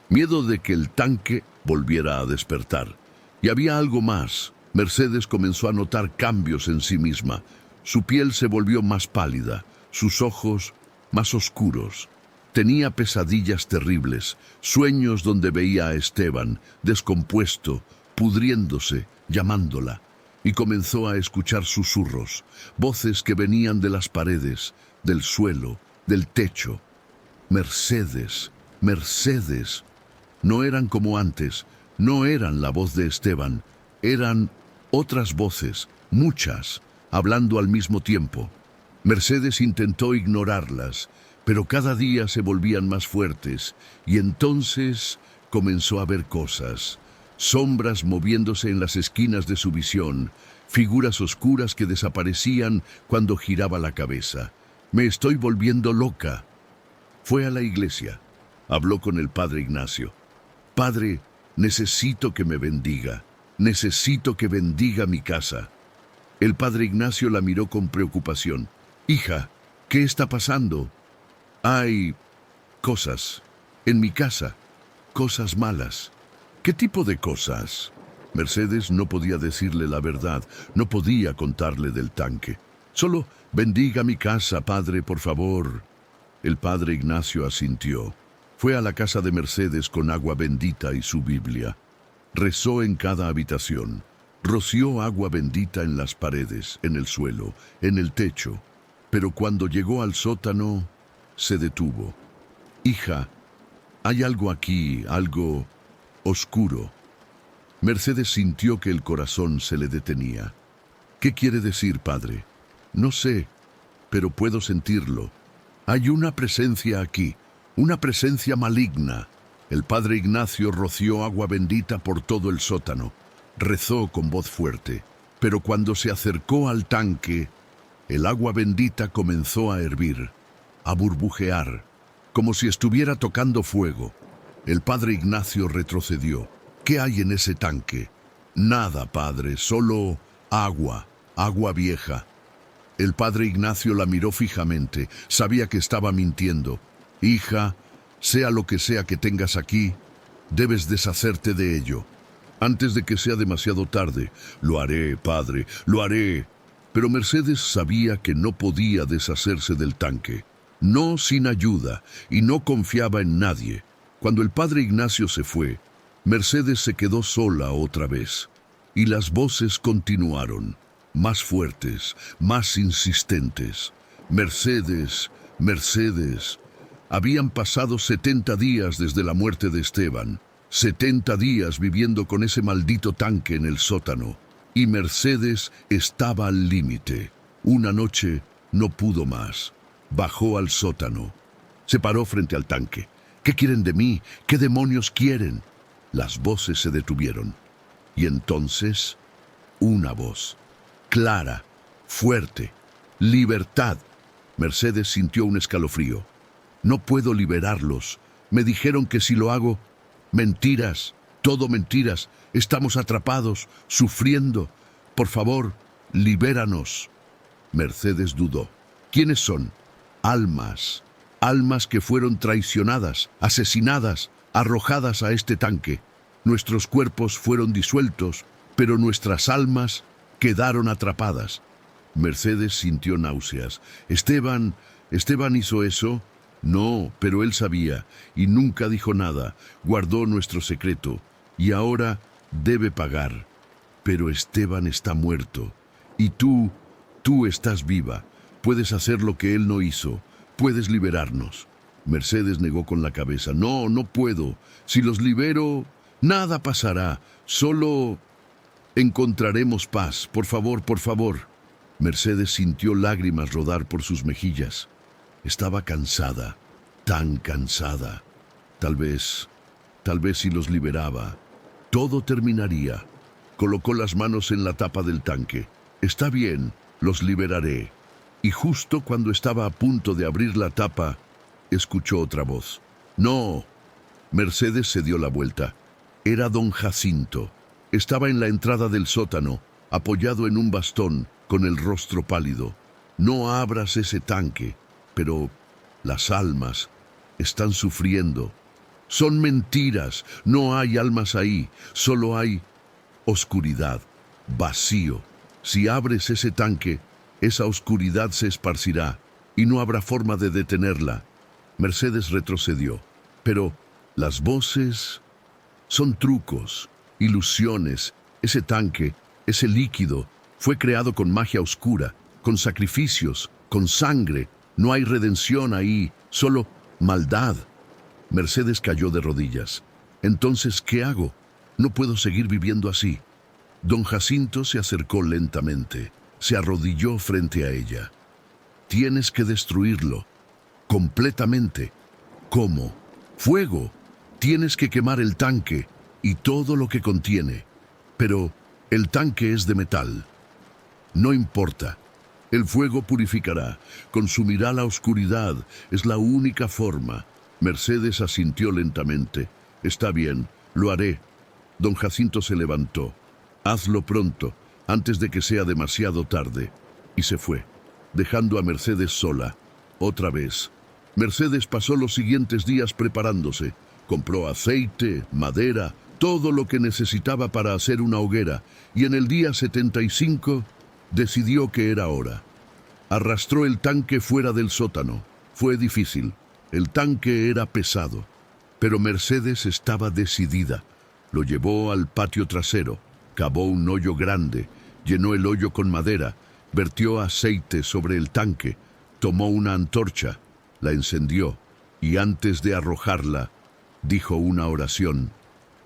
Speaker 1: miedo de que el tanque volviera a despertar. Y había algo más. Mercedes comenzó a notar cambios en sí misma. Su piel se volvió más pálida, sus ojos más oscuros. Tenía pesadillas terribles, sueños donde veía a Esteban, descompuesto, pudriéndose, llamándola. Y comenzó a escuchar susurros, voces que venían de las paredes, del suelo, del techo. Mercedes, Mercedes. No eran como antes, no eran la voz de Esteban, eran otras voces, muchas, hablando al mismo tiempo. Mercedes intentó ignorarlas, pero cada día se volvían más fuertes, y entonces comenzó a ver cosas. Sombras moviéndose en las esquinas de su visión, figuras oscuras que desaparecían cuando giraba la cabeza. Me estoy volviendo loca. Fue a la iglesia. Habló con el padre Ignacio. Padre, necesito que me bendiga. Necesito que bendiga mi casa. El padre Ignacio la miró con preocupación. Hija, ¿qué está pasando? Hay cosas en mi casa, cosas malas. ¿Qué tipo de cosas? Mercedes no podía decirle la verdad, no podía contarle del tanque. Solo bendiga mi casa, padre, por favor. El padre Ignacio asintió. Fue a la casa de Mercedes con agua bendita y su Biblia. Rezó en cada habitación. Roció agua bendita en las paredes, en el suelo, en el techo. Pero cuando llegó al sótano, se detuvo. Hija, hay algo aquí, algo oscuro. Mercedes sintió que el corazón se le detenía. ¿Qué quiere decir, padre? No sé, pero puedo sentirlo. Hay una presencia aquí, una presencia maligna. El padre Ignacio roció agua bendita por todo el sótano. Rezó con voz fuerte, pero cuando se acercó al tanque, el agua bendita comenzó a hervir, a burbujear, como si estuviera tocando fuego. El padre Ignacio retrocedió. ¿Qué hay en ese tanque? Nada, padre, solo agua, agua vieja. El padre Ignacio la miró fijamente. Sabía que estaba mintiendo. Hija, sea lo que sea que tengas aquí, debes deshacerte de ello. Antes de que sea demasiado tarde. Lo haré, padre, lo haré. Pero Mercedes sabía que no podía deshacerse del tanque. No sin ayuda, y no confiaba en nadie. Cuando el padre Ignacio se fue, Mercedes se quedó sola otra vez. Y las voces continuaron, más fuertes, más insistentes. Mercedes, Mercedes. Habían pasado 70 días desde la muerte de Esteban. 70 días viviendo con ese maldito tanque en el sótano. Y Mercedes estaba al límite. Una noche no pudo más. Bajó al sótano. Se paró frente al tanque. ¿Qué quieren de mí? ¿Qué demonios quieren? Las voces se detuvieron. Y entonces, una voz. Clara, fuerte. Libertad. Mercedes sintió un escalofrío. No puedo liberarlos. Me dijeron que si lo hago... Mentiras, todo mentiras. Estamos atrapados, sufriendo. Por favor, libéranos. Mercedes dudó. ¿Quiénes son? Almas. Almas que fueron traicionadas, asesinadas, arrojadas a este tanque. Nuestros cuerpos fueron disueltos, pero nuestras almas quedaron atrapadas. Mercedes sintió náuseas. ¿Esteban hizo eso? No, pero él sabía, y nunca dijo nada. Guardó nuestro secreto, y ahora debe pagar. Pero Esteban está muerto, y tú estás viva. Puedes hacer lo que él no hizo. Puedes liberarnos. Mercedes negó con la cabeza. No, no puedo. Si los libero, nada pasará. Solo encontraremos paz. Por favor, por favor. Mercedes sintió lágrimas rodar por sus mejillas. Estaba cansada, tan cansada. Tal vez si los liberaba, todo terminaría. Colocó las manos en la tapa del tanque. Está bien, los liberaré. Y justo cuando estaba a punto de abrir la tapa, escuchó otra voz. ¡No! Mercedes se dio la vuelta. Era don Jacinto. Estaba en la entrada del sótano, apoyado en un bastón, con el rostro pálido. No abras ese tanque, pero las almas están sufriendo. Son mentiras, no hay almas ahí, solo hay oscuridad, vacío. Si abres ese tanque, esa oscuridad se esparcirá y no habrá forma de detenerla. Mercedes retrocedió, pero las voces son trucos, ilusiones. Ese tanque, ese líquido, fue creado con magia oscura, con sacrificios, con sangre. No hay redención ahí, solo maldad. Mercedes cayó de rodillas. Entonces, ¿qué hago? No puedo seguir viviendo así. Don Jacinto se acercó lentamente. Se arrodilló frente a ella. Tienes que destruirlo. Completamente. ¿Cómo? Fuego. Tienes que quemar el tanque y todo lo que contiene. Pero el tanque es de metal. No importa. El fuego purificará, consumirá la oscuridad. Es la única forma. Mercedes asintió lentamente. Está bien, lo haré. Don Jacinto se levantó. Hazlo pronto, antes de que sea demasiado tarde. Y se fue, dejando a Mercedes sola. Otra vez. Mercedes pasó los siguientes días preparándose. Compró aceite, madera, todo lo que necesitaba para hacer una hoguera. Y en el día 75 decidió que era hora. Arrastró el tanque fuera del sótano. Fue difícil. El tanque era pesado. Pero Mercedes estaba decidida. Lo llevó al patio trasero. Cavó un hoyo grande. Llenó el hoyo con madera. Vertió aceite sobre el tanque. Tomó una antorcha. La encendió. Y antes de arrojarla, dijo una oración.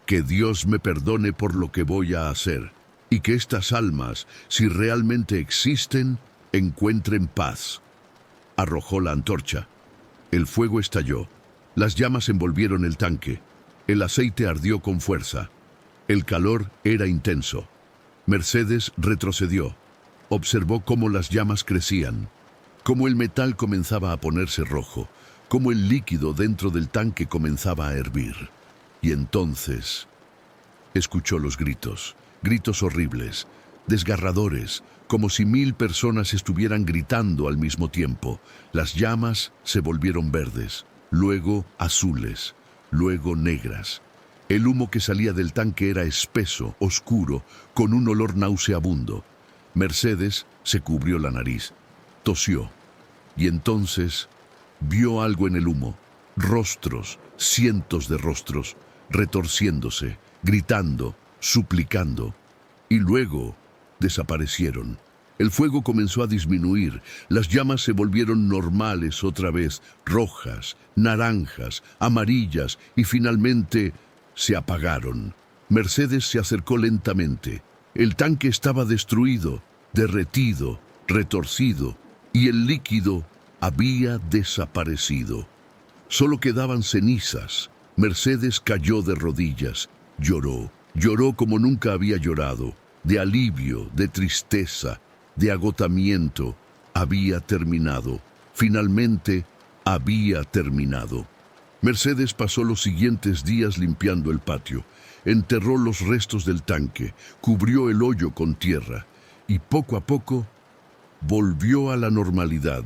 Speaker 1: Que Dios me perdone por lo que voy a hacer. Y que estas almas, si realmente existen, encuentren paz. Arrojó la antorcha. El fuego estalló. Las llamas envolvieron el tanque. El aceite ardió con fuerza. El calor era intenso. Mercedes retrocedió. Observó cómo las llamas crecían, cómo el metal comenzaba a ponerse rojo, cómo el líquido dentro del tanque comenzaba a hervir. Y entonces escuchó los gritos, gritos horribles, desgarradores, como si 1000 personas estuvieran gritando al mismo tiempo. Las llamas se volvieron verdes, luego azules, luego negras. El humo que salía del tanque era espeso, oscuro, con un olor nauseabundo. Mercedes se cubrió la nariz, tosió, y entonces vio algo en el humo. Rostros, cientos de rostros, retorciéndose, gritando, suplicando, y luego desaparecieron. El fuego comenzó a disminuir, las llamas se volvieron normales otra vez, rojas, naranjas, amarillas, y finalmente se apagaron. Mercedes se acercó lentamente. El tanque estaba destruido, derretido, retorcido, y el líquido había desaparecido. Solo quedaban cenizas. Mercedes cayó de rodillas, lloró. Lloró como nunca había llorado, de alivio, de tristeza, de agotamiento. Había terminado. Finalmente, había terminado. Mercedes pasó los siguientes días limpiando el patio. Enterró los restos del tanque, cubrió el hoyo con tierra y poco a poco volvió a la normalidad.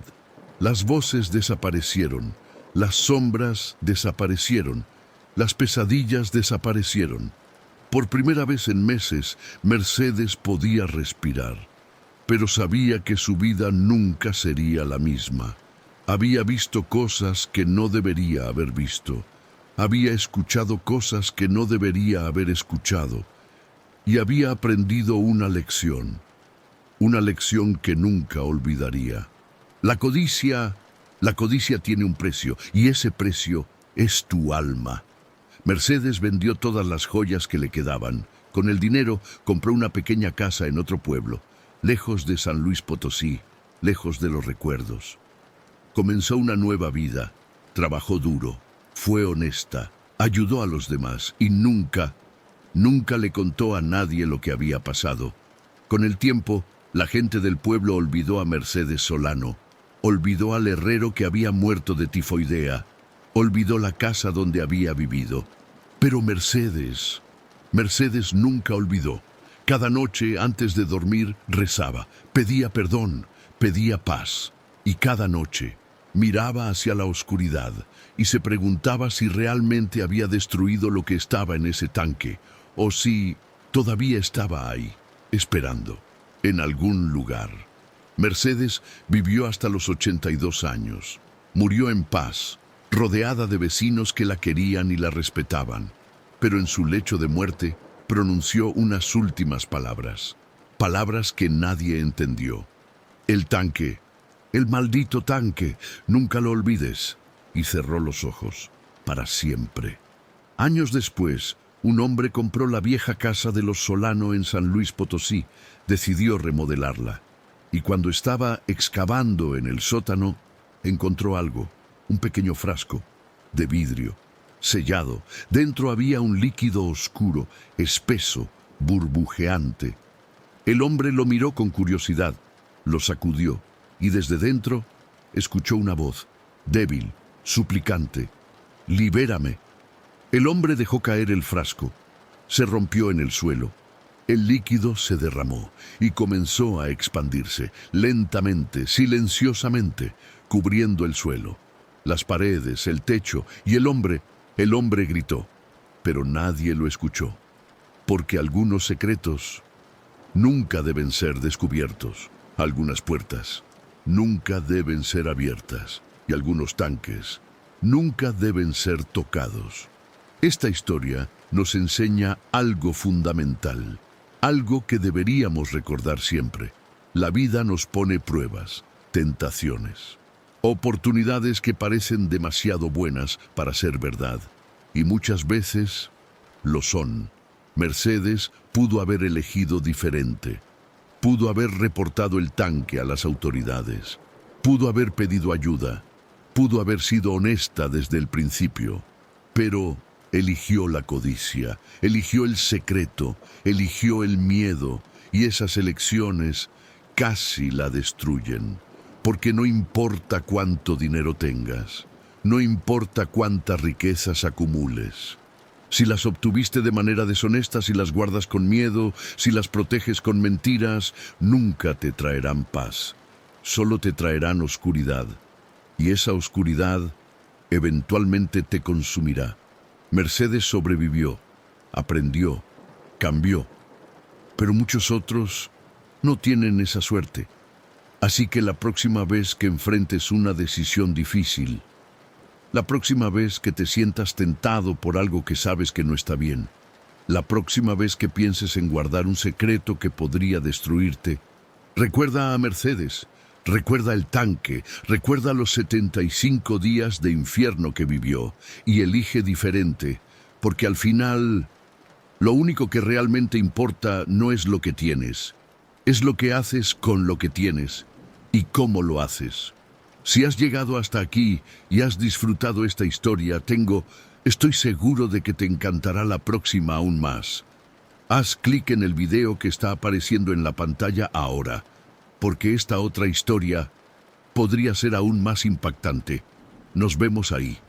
Speaker 1: Las voces desaparecieron, las sombras desaparecieron Las pesadillas desaparecieron. Por primera vez en meses, Mercedes podía respirar, pero sabía que su vida nunca sería la misma. Había visto cosas que no debería haber visto. Había escuchado cosas que no debería haber escuchado. Y había aprendido una lección que nunca olvidaría. La codicia tiene un precio, y ese precio es tu alma. Mercedes vendió todas las joyas que le quedaban. Con el dinero compró una pequeña casa en otro pueblo, lejos de San Luis Potosí, lejos de los recuerdos. Comenzó una nueva vida, trabajó duro, fue honesta, ayudó a los demás y nunca le contó a nadie lo que había pasado. Con el tiempo, la gente del pueblo olvidó a Mercedes Solano, olvidó al herrero que había muerto de tifoidea, olvidó la casa donde había vivido. Pero Mercedes nunca olvidó. Cada noche, antes de dormir, rezaba, pedía perdón, pedía paz. Y cada noche miraba hacia la oscuridad y se preguntaba si realmente había destruido lo que estaba en ese tanque, o si todavía estaba ahí, esperando, en algún lugar. Mercedes vivió hasta los 82 años. Murió en paz, rodeada de vecinos que la querían y la respetaban. Pero en su lecho de muerte pronunció unas últimas palabras, palabras que nadie entendió. El tanque, el maldito tanque, nunca lo olvides. Y cerró los ojos, para siempre. Años después, un hombre compró la vieja casa de los Solano en San Luis Potosí, decidió remodelarla. Y cuando estaba excavando en el sótano, encontró algo, un pequeño frasco de vidrio, sellado. Dentro había un líquido oscuro, espeso, burbujeante. El hombre lo miró con curiosidad, lo sacudió, y desde dentro escuchó una voz, débil, suplicante: «Libérame». El hombre dejó caer el frasco, se rompió en el suelo. El líquido se derramó y comenzó a expandirse, lentamente, silenciosamente, cubriendo el suelo, las paredes, el techo, y el hombre gritó, pero nadie lo escuchó, porque algunos secretos nunca deben ser descubiertos, algunas puertas nunca deben ser abiertas, y algunos tanques nunca deben ser tocados. Esta historia nos enseña algo fundamental, algo que deberíamos recordar siempre. La vida nos pone pruebas, tentaciones, oportunidades que parecen demasiado buenas para ser verdad, y muchas veces lo son. Mercedes pudo haber elegido diferente, pudo haber reportado el tanque a las autoridades, pudo haber pedido ayuda, pudo haber sido honesta desde el principio, pero eligió la codicia, eligió el secreto, eligió el miedo, y esas elecciones casi la destruyen. Porque no importa cuánto dinero tengas, no importa cuántas riquezas acumules. Si las obtuviste de manera deshonesta, si las guardas con miedo, si las proteges con mentiras, nunca te traerán paz. Solo te traerán oscuridad. Y esa oscuridad eventualmente te consumirá. Mercedes sobrevivió, aprendió, cambió, pero muchos otros no tienen esa suerte. Así que la próxima vez que enfrentes una decisión difícil, la próxima vez que te sientas tentado por algo que sabes que no está bien, la próxima vez que pienses en guardar un secreto que podría destruirte, recuerda a Mercedes, recuerda el tanque, recuerda los 75 días de infierno que vivió y elige diferente, porque al final, lo único que realmente importa no es lo que tienes, es lo que haces con lo que tienes y cómo lo haces. Si has llegado hasta aquí y has disfrutado esta historia, estoy seguro de que te encantará la próxima aún más. Haz clic en el video que está apareciendo en la pantalla ahora, porque esta otra historia podría ser aún más impactante. Nos vemos ahí.